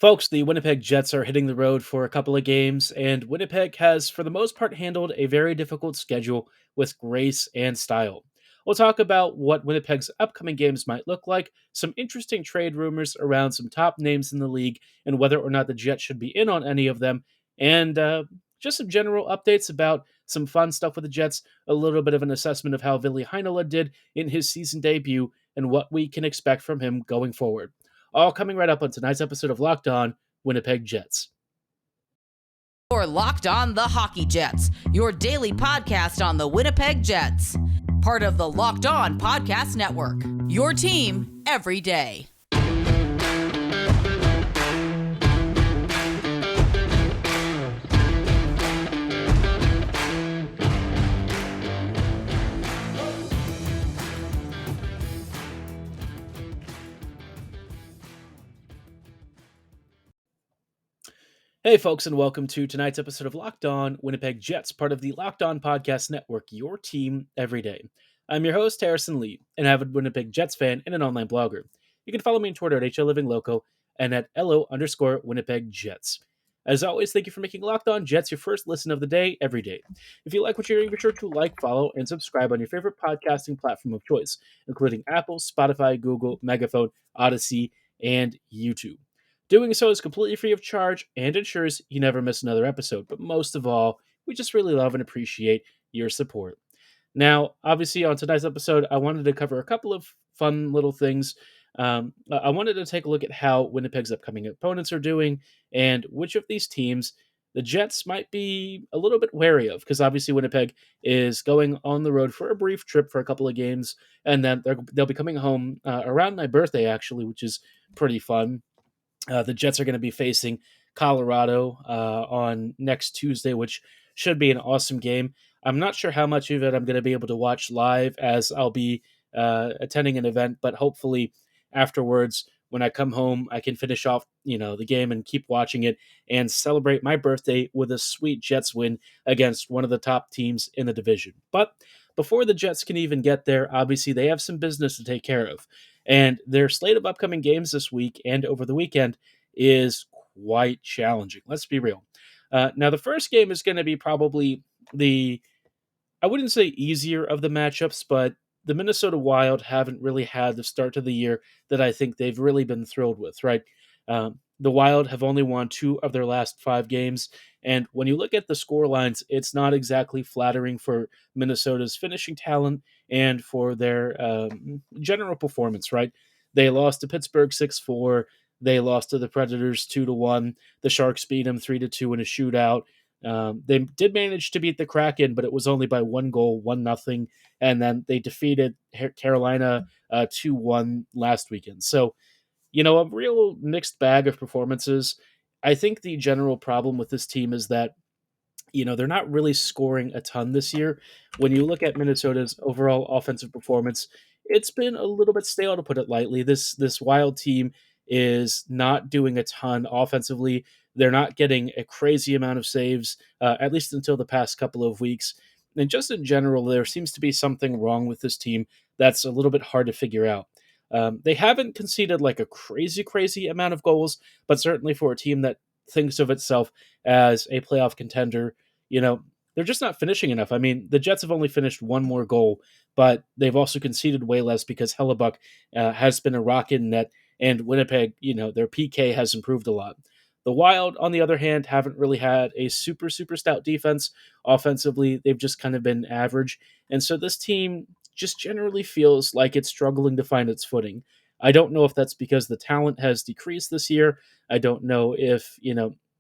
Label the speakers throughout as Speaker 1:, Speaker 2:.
Speaker 1: Folks, the Winnipeg Jets are hitting the road for a couple of games, and Winnipeg has, for the most part, handled a very difficult schedule with grace and style. We'll talk about what Winnipeg's upcoming games might look like, some interesting trade rumors around some top names in the league, and whether or not the Jets should be in on any of them, and just some general updates about some fun stuff with the Jets, a little bit of an assessment of how Ville Heinola did in his season debut, and what we can expect from him going forward. All coming right up on tonight's episode of Locked On Winnipeg Jets.
Speaker 2: You're Locked On the Hockey Jets, your daily podcast on the Winnipeg Jets. Part of the Locked On Podcast Network, your team every day.
Speaker 1: Hey, folks, and welcome to tonight's episode of Locked On Winnipeg Jets, part of the Locked On Podcast Network, your team every day. I'm your host, Harrison Lee, an avid Winnipeg Jets fan and an online blogger. You can follow me on Twitter at HLLivingLoco and at LO_Winnipeg Jets. As always, thank you for making Locked On Jets your first listen of the day every day. If you like what you're hearing, be sure to like, follow, and subscribe on your favorite podcasting platform of choice, including Apple, Spotify, Google, Megaphone, Odyssey, and YouTube. Doing so is completely free of charge and ensures you never miss another episode. But most of all, we just really love and appreciate your support. Now, obviously, on tonight's episode, I wanted to cover a couple of fun little things. I wanted to take a look at how Winnipeg's upcoming opponents are doing and which of these teams the Jets might be a little bit wary of, because obviously Winnipeg is going on the road for a brief trip for a couple of games, and then they'll be coming home around my birthday, actually, which is pretty fun. The Jets are going to be facing Colorado on next Tuesday, which should be an awesome game. I'm not sure how much of it I'm going to be able to watch live, as I'll be attending an event, but hopefully afterwards, when I come home, I can finish off the game and keep watching it and celebrate my birthday with a sweet Jets win against one of the top teams in the division. But before the Jets can even get there, obviously they have some business to take care of. And their slate of upcoming games this week and over the weekend is quite challenging. Let's be real. Now, the first game is going to be probably I wouldn't say easier of the matchups, but the Minnesota Wild haven't really had the start to the year that I think they've really been thrilled with, right? The Wild have only won 2 of their last 5 games, and when you look at the score lines, it's not exactly flattering for Minnesota's finishing talent and for their general performance, right? They lost to Pittsburgh 6-4. They lost to the Predators 2-1. The Sharks beat them 3-2 in a shootout. They did manage to beat the Kraken, but it was only by 1 goal, 1-0. And then they defeated Carolina 2-1 last weekend. So, a real mixed bag of performances. I think the general problem with this team is that they're not really scoring a ton this year. When you look at Minnesota's overall offensive performance, it's been a little bit stale, to put it lightly. This Wild team is not doing a ton offensively. They're not getting a crazy amount of saves, at least until the past couple of weeks. And just in general, there seems to be something wrong with this team that's a little bit hard to figure out. They haven't conceded like a crazy amount of goals, but certainly for a team that thinks of itself as a playoff contender, they're just not finishing enough. I mean, the Jets have only finished 1 more goal, but they've also conceded way less because Hellebuck has been a rock in net, and Winnipeg, their PK has improved a lot. The Wild, on the other hand, haven't really had a super stout defense. Offensively, they've just kind of been average. And so this team just generally feels like it's struggling to find its footing. I don't know if that's because the talent has decreased this year. I don't know if,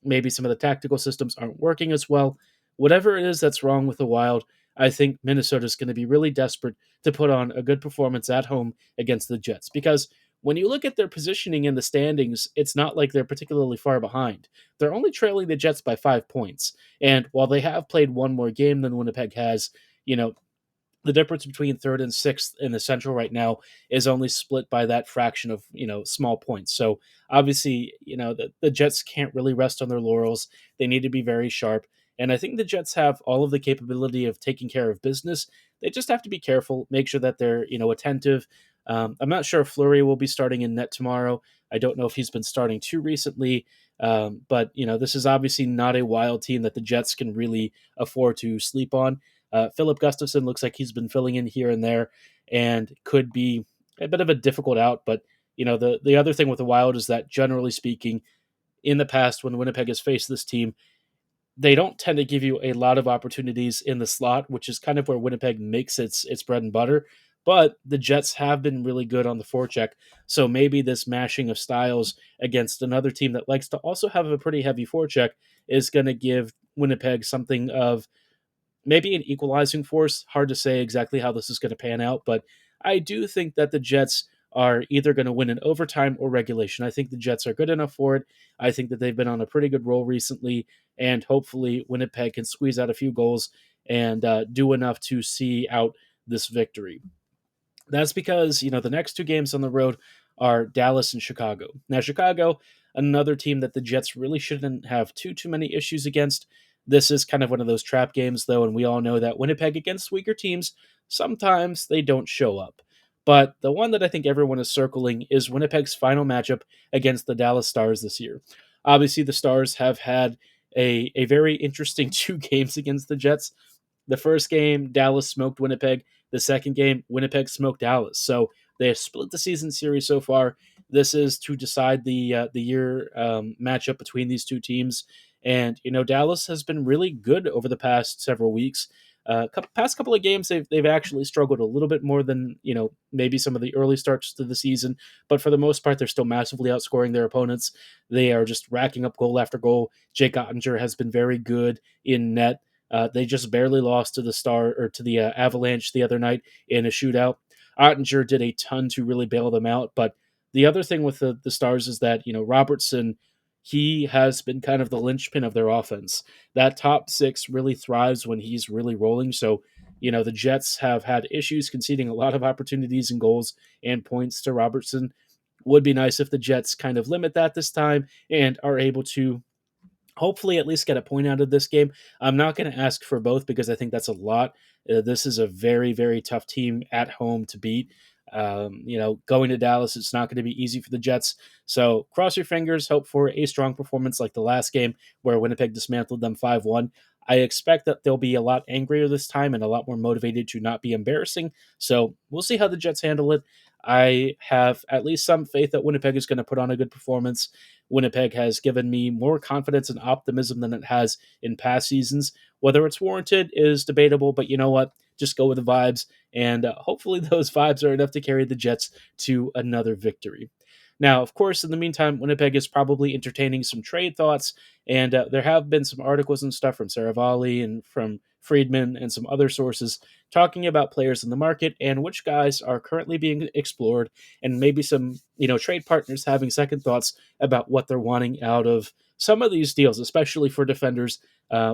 Speaker 1: maybe some of the tactical systems aren't working as well. Whatever it is that's wrong with the Wild, I think Minnesota's going to be really desperate to put on a good performance at home against the Jets, because when you look at their positioning in the standings, it's not like they're particularly far behind. They're only trailing the Jets by 5 points. And while they have played 1 more game than Winnipeg has, the difference between 3rd and 6th in the Central right now is only split by that fraction of, small points. So obviously, the Jets can't really rest on their laurels. They need to be very sharp. And I think the Jets have all of the capability of taking care of business. They just have to be careful, make sure that they're, attentive, I'm not sure if Fleury will be starting in net tomorrow. I don't know if he's been starting too recently. But, this is obviously not a Wild team that the Jets can really afford to sleep on. Philip Gustafson looks like he's been filling in here and there and could be a bit of a difficult out. But, the other thing with the Wild is that generally speaking, in the past, when Winnipeg has faced this team, they don't tend to give you a lot of opportunities in the slot, which is kind of where Winnipeg makes its bread and butter. But the Jets have been really good on the forecheck, so maybe this mashing of styles against another team that likes to also have a pretty heavy forecheck is going to give Winnipeg something of maybe an equalizing force. Hard to say exactly how this is going to pan out, but I do think that the Jets are either going to win in overtime or regulation. I think the Jets are good enough for it. I think that they've been on a pretty good roll recently, and hopefully Winnipeg can squeeze out a few goals and do enough to see out this victory. That's because, the next two games on the road are Dallas and Chicago. Now, Chicago, another team that the Jets really shouldn't have too many issues against. This is kind of one of those trap games, though, and we all know that Winnipeg against weaker teams, sometimes they don't show up. But the one that I think everyone is circling is Winnipeg's final matchup against the Dallas Stars this year. Obviously, the Stars have had a very interesting two games against the Jets. The first game, Dallas smoked Winnipeg. The second game, Winnipeg smoked Dallas. So they have split the season series so far. This is to decide the year matchup between these two teams. And Dallas has been really good over the past several weeks. Past couple of games, they've actually struggled a little bit more than maybe some of the early starts to the season. But for the most part, they're still massively outscoring their opponents. They are just racking up goal after goal. Jake Ottinger has been very good in net. They just barely lost to the Avalanche the other night in a shootout. Ottinger did a ton to really bail them out, but the other thing with the Stars is that Robertson, he has been kind of the linchpin of their offense. That top six really thrives when he's really rolling. So the Jets have had issues conceding a lot of opportunities and goals and points to Robertson. Would be nice if the Jets kind of limit that this time and are able to hopefully at least get a point out of this game. I'm not going to ask for both because I think that's a lot. This is a very, very tough team at home to beat. Going to Dallas, it's not going to be easy for the Jets. So cross your fingers, hope for a strong performance like the last game where Winnipeg dismantled them 5-1. I expect that they'll be a lot angrier this time and a lot more motivated to not be embarrassing. So we'll see how the Jets handle it. I have at least some faith that Winnipeg is going to put on a good performance. Winnipeg has given me more confidence and optimism than it has in past seasons. Whether it's warranted is debatable, but you know what? Just go with the vibes, and hopefully those vibes are enough to carry the Jets to another victory. Now, of course, in the meantime, Winnipeg is probably entertaining some trade thoughts, and there have been some articles and stuff from Saravalli and from Friedman and some other sources talking about players in the market and which guys are currently being explored, and maybe some trade partners having second thoughts about what they're wanting out of some of these deals, especially for defenders,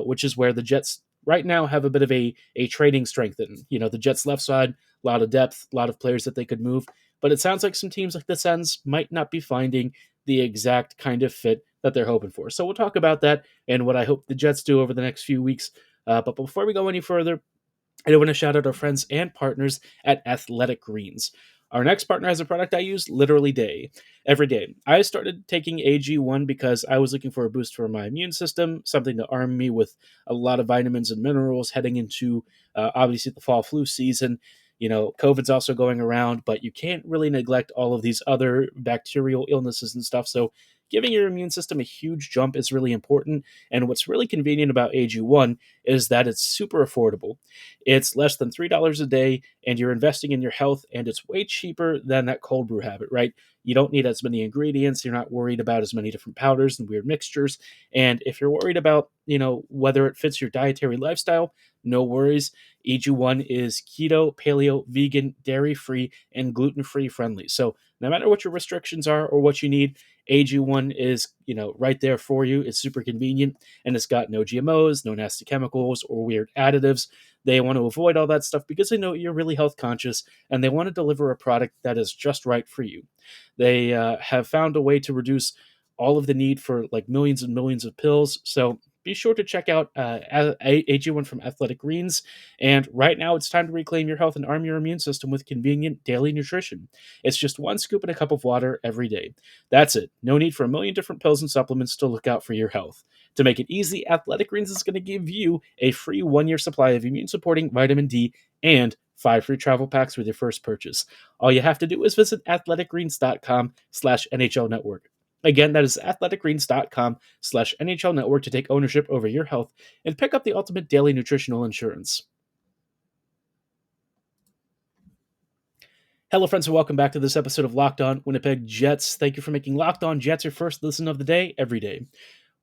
Speaker 1: which is where the Jets right now have a bit of a trading strength in. The Jets left side, a lot of depth, a lot of players that they could move. But it sounds like some teams like the Sens might not be finding the exact kind of fit that they're hoping for. So we'll talk about that and what I hope the Jets do over the next few weeks. But before we go any further, I do want to shout out our friends and partners at Athletic Greens. Our next partner has a product I use literally every day. I started taking AG1 because I was looking for a boost for my immune system, something to arm me with a lot of vitamins and minerals heading into obviously the fall flu season. COVID's also going around, but you can't really neglect all of these other bacterial illnesses and stuff. So giving your immune system a huge jump is really important. And what's really convenient about AG1 is that it's super affordable. It's less than $3 a day, and you're investing in your health, and it's way cheaper than that cold brew habit, right? You don't need as many ingredients. You're not worried about as many different powders and weird mixtures. And if you're worried about, whether it fits your dietary lifestyle, no worries. AG1 is keto, paleo, vegan, dairy-free, and gluten-free friendly. So no matter what your restrictions are or what you need, AG1 is, right there for you. It's super convenient, and it's got no GMOs, no nasty chemicals or weird additives. They want to avoid all that stuff because they know you're really health conscious, and they want to deliver a product that is just right for you. They have found a way to reduce all of the need for like millions and millions of pills. So be sure to check out AG1 from Athletic Greens. And right now, it's time to reclaim your health and arm your immune system with convenient daily nutrition. It's just one scoop in a cup of water every day. That's it. No need for a million different pills and supplements to look out for your health. To make it easy, Athletic Greens is going to give you a free 1 year supply of immune supporting vitamin D and 5 free travel packs with your first purchase. All you have to do is visit athleticgreens.com/NHL Network. Again, that is athleticgreens.com/NHL Network to take ownership over your health and pick up the ultimate daily nutritional insurance. Hello, friends, and welcome back to this episode of Locked On Winnipeg Jets. Thank you for making Locked On Jets your first listen of the day every day.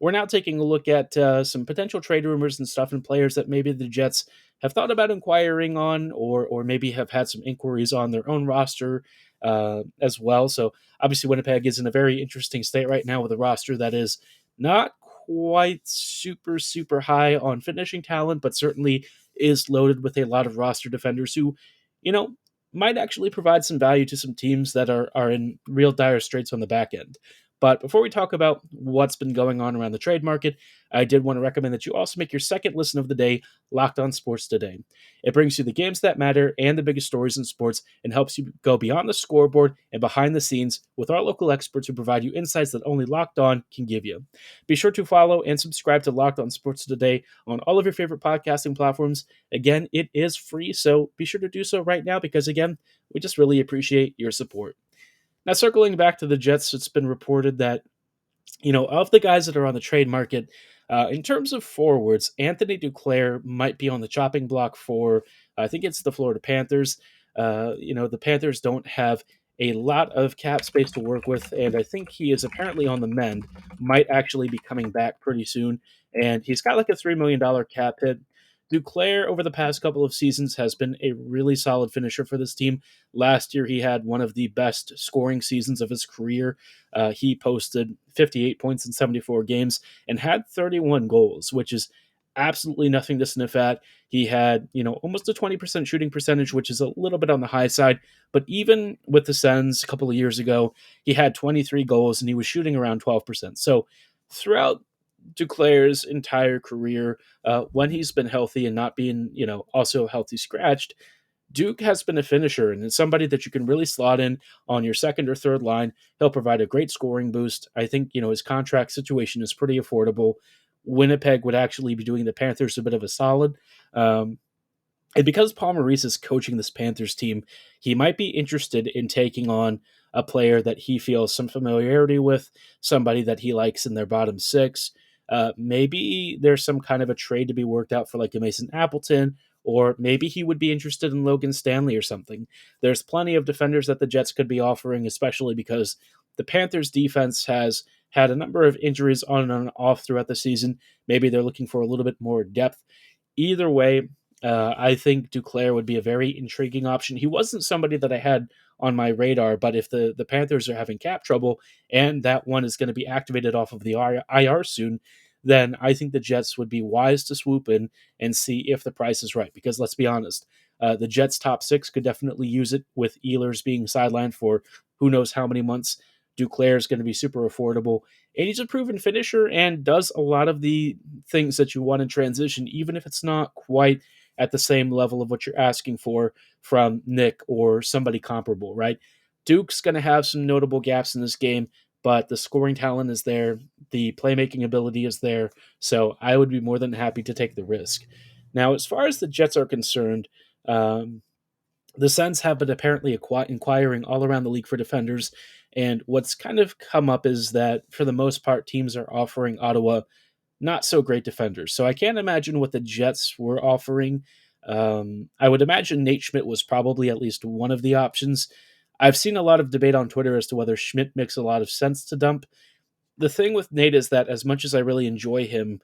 Speaker 1: We're now taking a look at some potential trade rumors and stuff and players that maybe the Jets have thought about inquiring on or maybe have had some inquiries on their own roster as well. So obviously Winnipeg is in a very interesting state right now with a roster that is not quite super, super high on finishing talent, but certainly is loaded with a lot of roster defenders who, you know, might actually provide some value to some teams that are in real dire straits on the back end. But before we talk about what's been going on around the trade market, I did want to recommend that you also make your second listen of the day Locked On Sports Today. It brings you the games that matter and the biggest stories in sports and helps you go beyond the scoreboard and behind the scenes with our local experts who provide you insights that only Locked On can give you. Be sure to follow and subscribe to Locked On Sports Today on all of your favorite podcasting platforms. Again, it is free, so be sure to do so right now because, again, we just really appreciate your support. Now, circling back to the Jets, it's been reported that, of the guys that are on the trade market, in terms of forwards, Anthony Duclair might be on the chopping block for, I think it's the Florida Panthers. The Panthers don't have a lot of cap space to work with, and I think he is apparently on the mend, might actually be coming back pretty soon, and he's got like a $3 million cap hit. Duclair, over the past couple of seasons, has been a really solid finisher for this team. Last year, he had one of the best scoring seasons of his career. He posted 58 points in 74 games and had 31 goals, which is absolutely nothing to sniff at. He had, almost a 20% shooting percentage, which is a little bit on the high side. But even with the Sens a couple of years ago, he had 23 goals and he was shooting around 12%. So throughout Duclair's entire career, when he's been healthy and not being, also healthy scratched, Duke has been a finisher and it's somebody that you can really slot in on your second or third line. He'll provide a great scoring boost. I think, his contract situation is pretty affordable. Winnipeg would actually be doing the Panthers a bit of a solid. And because Paul Maurice is coaching this Panthers team, he might be interested in taking on a player that he feels some familiarity with, somebody that he likes in their bottom six. Maybe there's some kind of a trade to be worked out for like a Mason Appleton, or maybe he would be interested in Logan Stanley or something. There's plenty of defenders that the Jets could be offering, especially because the Panthers defense has had a number of injuries on and off throughout the season. Maybe they're looking for a little bit more depth. Either way, I think Duclair would be a very intriguing option. He wasn't somebody that I had on my radar, but if the Panthers are having cap trouble and that one is going to be activated off of the IR soon, then I think the Jets would be wise to swoop in and see if the price is right. Because let's be honest, the Jets' top six could definitely use it with Ehlers being sidelined for who knows how many months. Duclair is going to be super affordable, and he's a proven finisher and does a lot of the things that you want in transition, even if it's not quite at the same level of what you're asking for from Nick or somebody comparable, right? Duke's going to have some notable gaps in this game, but the scoring talent is there. The playmaking ability is there. So I would be more than happy to take the risk. Now, as far as the Jets are concerned, the Sens have been apparently inquiring all around the league for defenders. And what's kind of come up is that for the most part, teams are offering Ottawa not so great defenders. So I can't imagine what the Jets were offering. I would imagine Nate Schmidt was probably at least one of the options. I've seen a lot of debate on Twitter as to whether Schmidt makes a lot of sense to dump. The thing with Nate is that as much as I really enjoy him,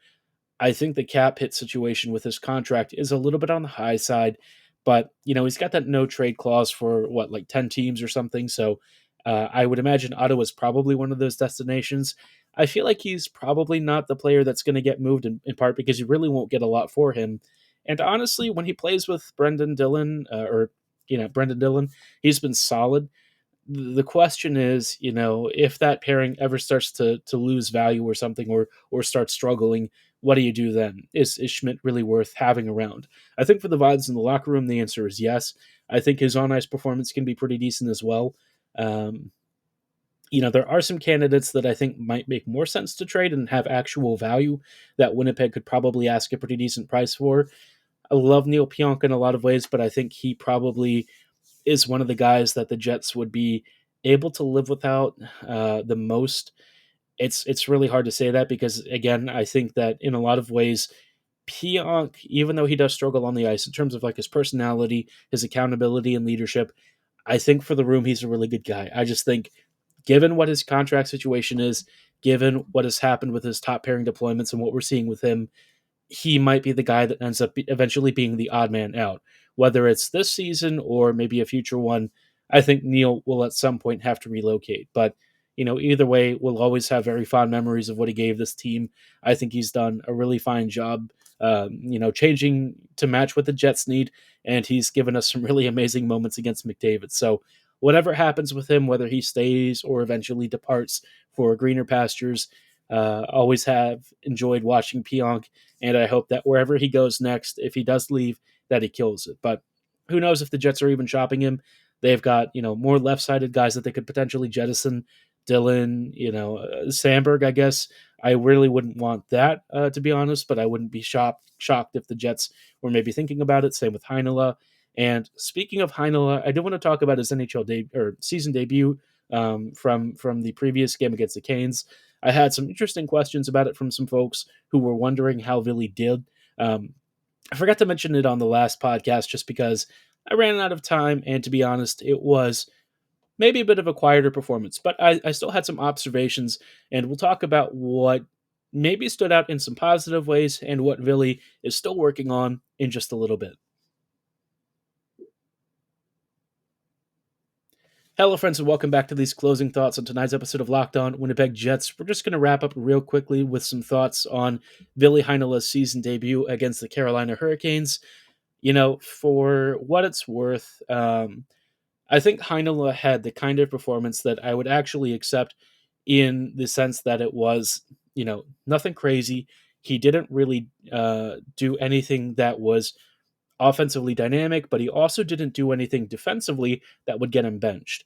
Speaker 1: I think the cap hit situation with his contract is a little bit on the high side. But, he's got that no trade clause for like 10 teams or something. So I would imagine Ottawa is probably one of those destinations. I feel like he's probably not the player that's going to get moved in part because you really won't get a lot for him. And honestly, when he plays with Brendan Dillon, he's been solid. The question is, if that pairing ever starts to lose value or something or start struggling, what do you do then? Is Schmidt really worth having around? I think for the vibes in the locker room, the answer is yes. I think his on ice performance can be pretty decent as well. Um, there are some candidates that I think might make more sense to trade and have actual value that Winnipeg could probably ask a pretty decent price for. I love Neil Pionk in a lot of ways, but I think he probably is one of the guys that the Jets would be able to live without the most. It's really hard to say that because again, I think that in a lot of ways, Pionk, even though he does struggle on the ice in terms of like his personality, his accountability and leadership, I think for the room he's a really good guy. I just think given what his contract situation is, given what has happened with his top pairing deployments and what we're seeing with him, he might be the guy that ends up eventually being the odd man out. Whether it's this season or maybe a future one, I think Neil will at some point have to relocate. But, either way, we'll always have very fond memories of what he gave this team. I think he's done a really fine job, changing to match what the Jets need. And he's given us some really amazing moments against McDavid. So, whatever happens with him, whether he stays or eventually departs for greener pastures, always have enjoyed watching Pionk, and I hope that wherever he goes next, if he does leave, that he kills it. But who knows if the Jets are even shopping him? They've got more left-sided guys that they could potentially jettison. Dylan, Sandberg. I guess I really wouldn't want that to be honest, but I wouldn't be shocked if the Jets were maybe thinking about it. Same with Heinola. And speaking of Heinola, I do want to talk about his NHL or season debut from the previous game against the Canes. I had some interesting questions about it from some folks who were wondering how Ville did. I forgot to mention it on the last podcast just because I ran out of time, and to be honest, it was maybe a bit of a quieter performance, but I still had some observations, and we'll talk about what maybe stood out in some positive ways and what Ville is still working on in just a little bit. Hello, friends, and welcome back to these closing thoughts on tonight's episode of Locked On Winnipeg Jets. We're just going to wrap up real quickly with some thoughts on Ville Heinola's season debut against the Carolina Hurricanes. For what it's worth, I think Heinola had the kind of performance that I would actually accept in the sense that it was, nothing crazy. He didn't really do anything that was offensively dynamic, but he also didn't do anything defensively that would get him benched.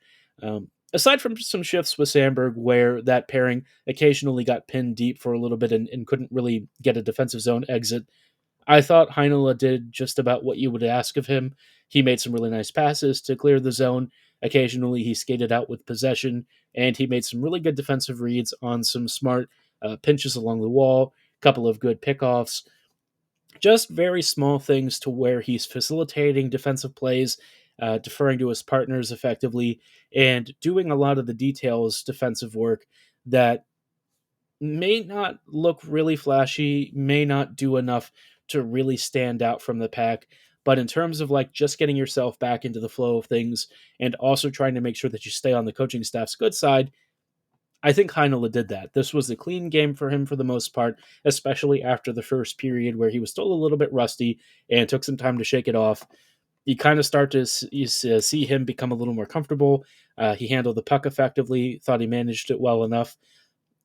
Speaker 1: Aside from some shifts with Sandberg, where that pairing occasionally got pinned deep for a little bit and couldn't really get a defensive zone exit, I thought Heinola did just about what you would ask of him. He made some really nice passes to clear the zone. Occasionally, he skated out with possession, and he made some really good defensive reads on some smart pinches along the wall, a couple of good pickoffs. Just very small things to where he's facilitating defensive plays, deferring to his partners effectively, and doing a lot of the details defensive work that may not look really flashy, may not do enough to really stand out from the pack. But in terms of like just getting yourself back into the flow of things and also trying to make sure that you stay on the coaching staff's good side, I think Heinola did that. This was a clean game for him for the most part, especially after the first period where he was still a little bit rusty and took some time to shake it off. You kind of start to see him become a little more comfortable. He handled the puck effectively, thought he managed it well enough.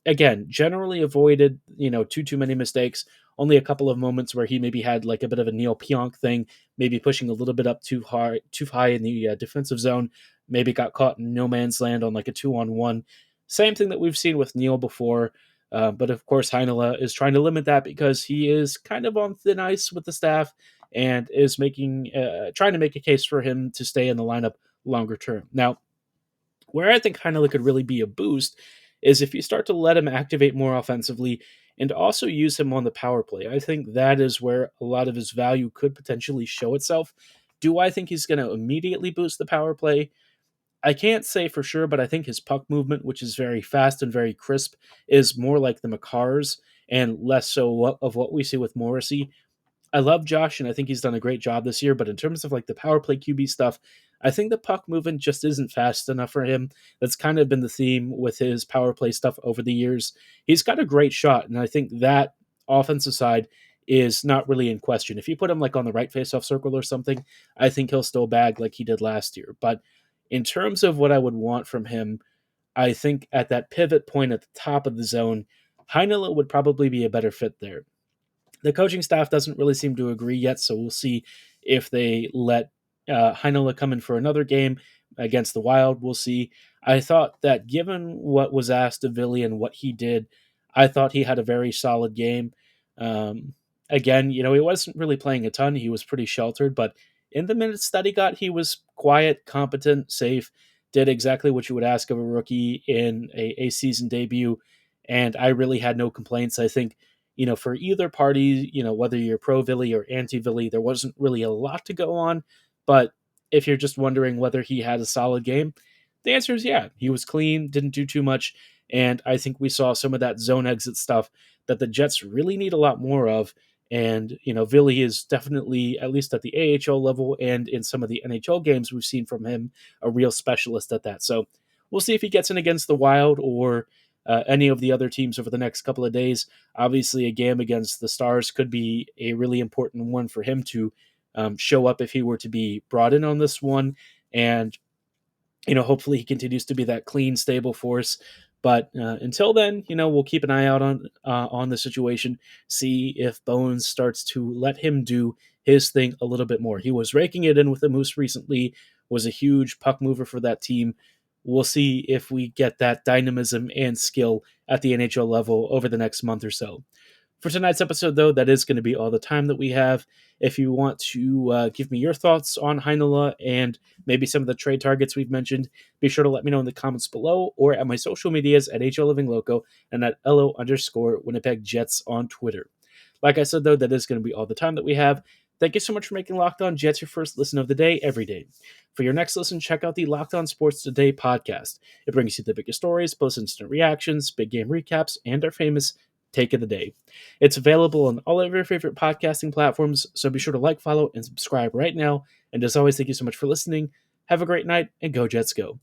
Speaker 1: Again, generally avoided, too many mistakes. Only a couple of moments where he maybe had like a bit of a Neil Pionk thing, maybe pushing a little bit up too high in the defensive zone. Maybe got caught in no man's land on like a 2-on-1. Same thing that we've seen with Neil before. But of course, Heinola is trying to limit that because he is kind of on thin ice with the staff and is trying to make a case for him to stay in the lineup longer term. Now, where I think Heinola could really be a boost is if you start to let him activate more offensively and also use him on the power play. I think that is where a lot of his value could potentially show itself. Do I think he's going to immediately boost the power play? I can't say for sure, but I think his puck movement, which is very fast and very crisp, is more like the Makar's and less so of what we see with Morrissey. I love Josh, and I think he's done a great job this year. But in terms of like the power play QB stuff, I think the puck movement just isn't fast enough for him. That's kind of been the theme with his power play stuff over the years. He's got a great shot, and I think that offensive side is not really in question. If you put him like on the right faceoff circle or something, I think he'll still bag like he did last year. But in terms of what I would want from him, I think at that pivot point at the top of the zone, Heinola would probably be a better fit there. The coaching staff doesn't really seem to agree yet, so we'll see if they let Heinola come in for another game against the Wild. We'll see. I thought that given what was asked of Ville and what he did, I thought he had a very solid game. Um, Again, he wasn't really playing a ton. He was pretty sheltered, but in the minutes that he got, he was quiet, competent, safe, did exactly what you would ask of a rookie in a season debut. And I really had no complaints. I think for either party, whether you're pro Ville or anti Ville, there wasn't really a lot to go on. But if you're just wondering whether he had a solid game, the answer is yeah. He was clean, didn't do too much. And I think we saw some of that zone exit stuff that the Jets really need a lot more of. And, Ville is definitely, at least at the AHL level and in some of the NHL games we've seen from him, a real specialist at that. So we'll see if he gets in against the Wild or any of the other teams over the next couple of days. Obviously, a game against the Stars could be a really important one for him to show up if he were to be brought in on this one. And, hopefully he continues to be that clean, stable force. But until then, we'll keep an eye out on the situation, see if Bones starts to let him do his thing a little bit more. He was raking it in with the Moose recently, was a huge puck mover for that team. We'll see if we get that dynamism and skill at the NHL level over the next month or so. For tonight's episode, though, that is going to be all the time that we have. If you want to give me your thoughts on Heinola and maybe some of the trade targets we've mentioned, be sure to let me know in the comments below or at my social medias at HLLivingLoco and at LO_Winnipeg Jets on Twitter. Like I said, though, that is going to be all the time that we have. Thank you so much for making Locked On Jets your first listen of the day every day. For your next listen, check out the Locked On Sports Today podcast. It brings you the biggest stories, plus instant reactions, big game recaps, and our famous Take of the Day. It's available on all of your favorite podcasting platforms, so be sure to like, follow, and subscribe right now. And as always, thank you so much for listening. Have a great night, and go Jets go.